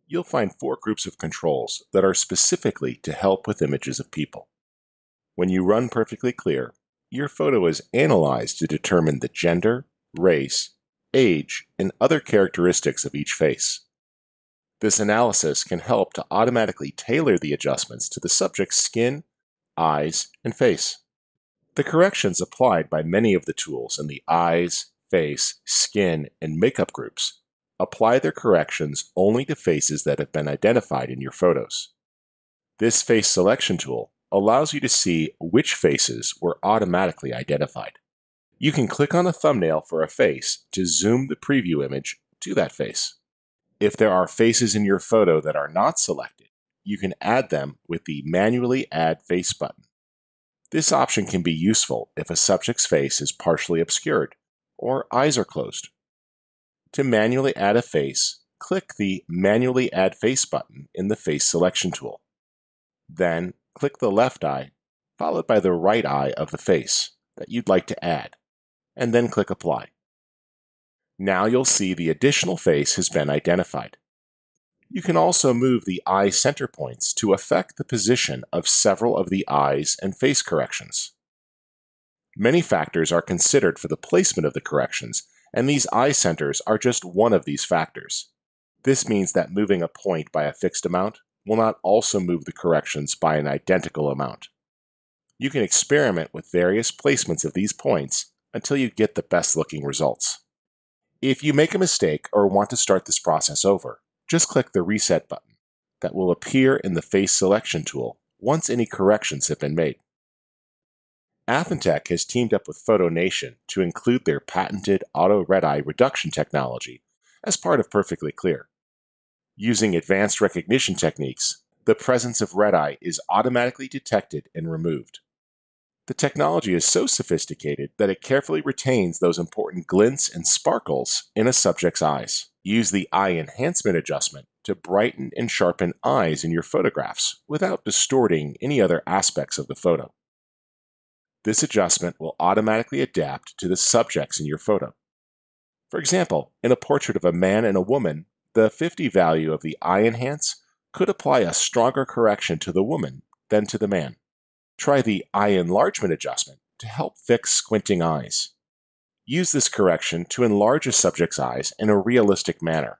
you'll find 4 groups of controls that are specifically to help with images of people. When you run perfectly clear, your photo is analyzed to determine the gender, race, age, and other characteristics of each face. This analysis can help to automatically tailor the adjustments to the subject's skin, eyes, and face. The corrections applied by many of the tools in the eyes, face, skin, and makeup groups apply their corrections only to faces that have been identified in your photos. This face selection tool allows you to see which faces were automatically identified. You can click on a thumbnail for a face to zoom the preview image to that face. If there are faces in your photo that are not selected, you can add them with the Manually Add Face button. This option can be useful if a subject's face is partially obscured or eyes are closed. To manually add a face, click the Manually Add Face button in the Face Selection tool. Then, click the left eye, followed by the right eye of the face that you'd like to add, and then click Apply. Now you'll see the additional face has been identified. You can also move the eye center points to affect the position of several of the eyes and face corrections. Many factors are considered for the placement of the corrections, and these eye centers are just one of these factors. This means that moving a point by a fixed amount will not also move the corrections by an identical amount. You can experiment with various placements of these points until you get the best looking results. If you make a mistake or want to start this process over, just click the Reset button that will appear in the Face Selection tool once any corrections have been made. Athentech has teamed up with PhotoNation to include their patented auto red eye reduction technology as part of Perfectly Clear. Using advanced recognition techniques, the presence of red eye is automatically detected and removed. The technology is so sophisticated that it carefully retains those important glints and sparkles in a subject's eyes. Use the eye enhancement adjustment to brighten and sharpen eyes in your photographs without distorting any other aspects of the photo. This adjustment will automatically adapt to the subjects in your photo. For example, in a portrait of a man and a woman, the 50 value of the eye enhance could apply a stronger correction to the woman than to the man. Try the eye enlargement adjustment to help fix squinting eyes. Use this correction to enlarge a subject's eyes in a realistic manner.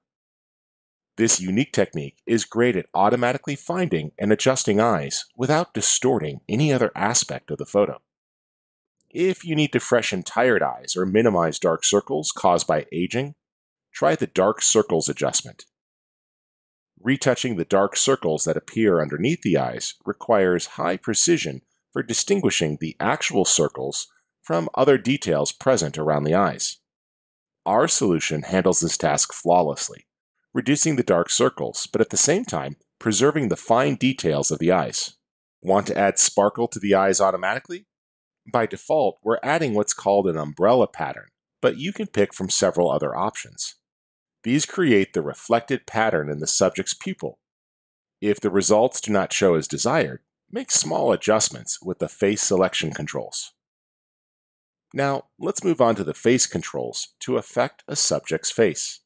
This unique technique is great at automatically finding and adjusting eyes without distorting any other aspect of the photo. If you need to freshen tired eyes or minimize dark circles caused by aging, try the Dark Circles adjustment. Retouching the dark circles that appear underneath the eyes requires high precision for distinguishing the actual circles from other details present around the eyes. Our solution handles this task flawlessly, reducing the dark circles, but at the same time, preserving the fine details of the eyes. Want to add sparkle to the eyes automatically? By default, we're adding what's called an umbrella pattern, but you can pick from several other options. These create the reflected pattern in the subject's pupil. If the results do not show as desired, make small adjustments with the face selection controls. Now, let's move on to the face controls to affect a subject's face.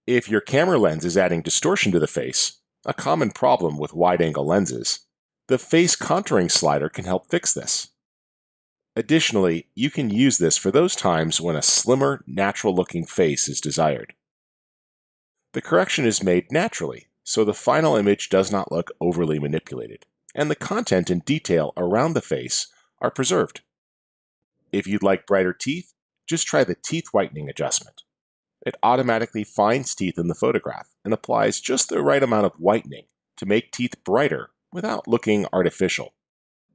If your camera lens is adding distortion to the face, a common problem with wide-angle lenses, the face contouring slider can help fix this. Additionally, you can use this for those times when a slimmer, natural-looking face is desired. The correction is made naturally, so the final image does not look overly manipulated, and the content and detail around the face are preserved. If you'd like brighter teeth, just try the teeth whitening adjustment. It automatically finds teeth in the photograph and applies just the right amount of whitening to make teeth brighter without looking artificial.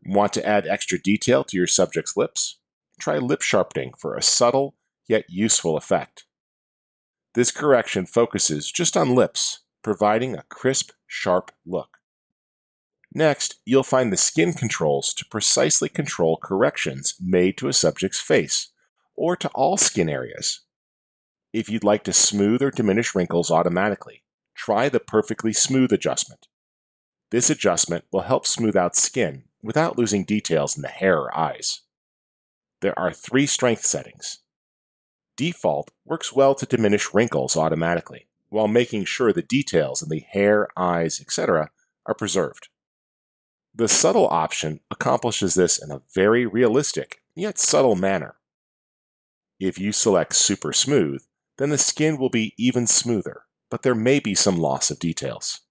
Want to add extra detail to your subject's lips? Try lip sharpening for a subtle yet useful effect. This correction focuses just on lips, providing a crisp, sharp look. Next, you'll find the skin controls to precisely control corrections made to a subject's face, or to all skin areas. If you'd like to smooth or diminish wrinkles automatically, try the Perfectly Smooth adjustment. This adjustment will help smooth out skin without losing details in the hair or eyes. There are 3 strength settings. Default works well to diminish wrinkles automatically, while making sure the details in the hair, eyes, etc. are preserved. The subtle option accomplishes this in a very realistic, yet subtle manner. If you select Super Smooth, then the skin will be even smoother, but there may be some loss of details.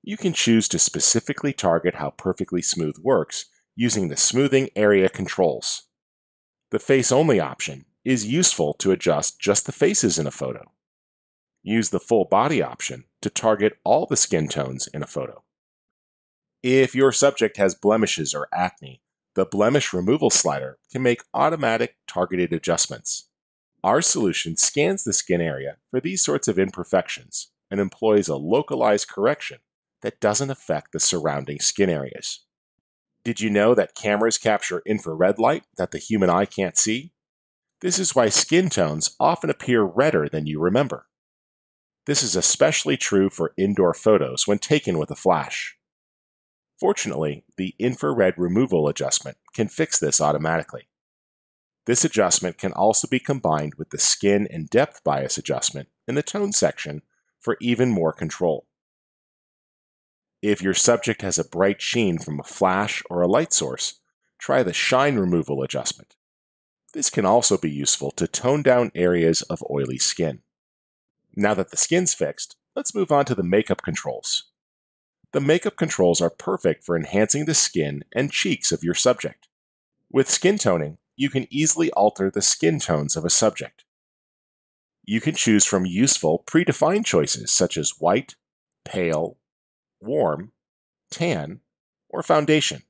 You can choose to specifically target how Perfectly Smooth works using the smoothing area controls. The face-only option is useful to adjust just the faces in a photo. Use the full body option to target all the skin tones in a photo. If your subject has blemishes or acne, the blemish removal slider can make automatic targeted adjustments. Our solution scans the skin area for these sorts of imperfections and employs a localized correction that doesn't affect the surrounding skin areas. Did you know that cameras capture infrared light that the human eye can't see? This is why skin tones often appear redder than you remember. This is especially true for indoor photos when taken with a flash. Fortunately, the infrared removal adjustment can fix this automatically. This adjustment can also be combined with the skin and depth bias adjustment in the tone section for even more control. If your subject has a bright sheen from a flash or a light source, try the shine removal adjustment. This can also be useful to tone down areas of oily skin. Now that the skin's fixed, let's move on to the makeup controls. The makeup controls are perfect for enhancing the skin and cheeks of your subject. With skin toning, you can easily alter the skin tones of a subject. You can choose from useful predefined choices such as white, pale, warm, tan, or foundation,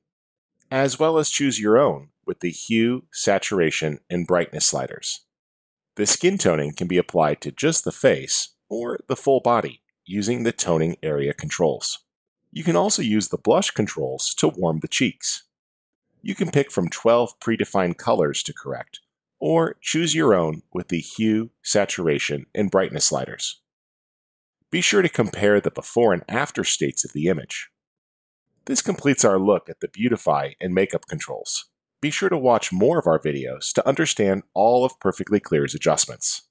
as well as choose your own with the hue, saturation, and brightness sliders. The skin toning can be applied to just the face or the full body using the toning area controls. You can also use the blush controls to warm the cheeks. You can pick from 12 predefined colors to correct, or choose your own with the hue, saturation, and brightness sliders. Be sure to compare the before and after states of the image. This completes our look at the beautify and makeup controls. Be sure to watch more of our videos to understand all of Perfectly Clear's adjustments.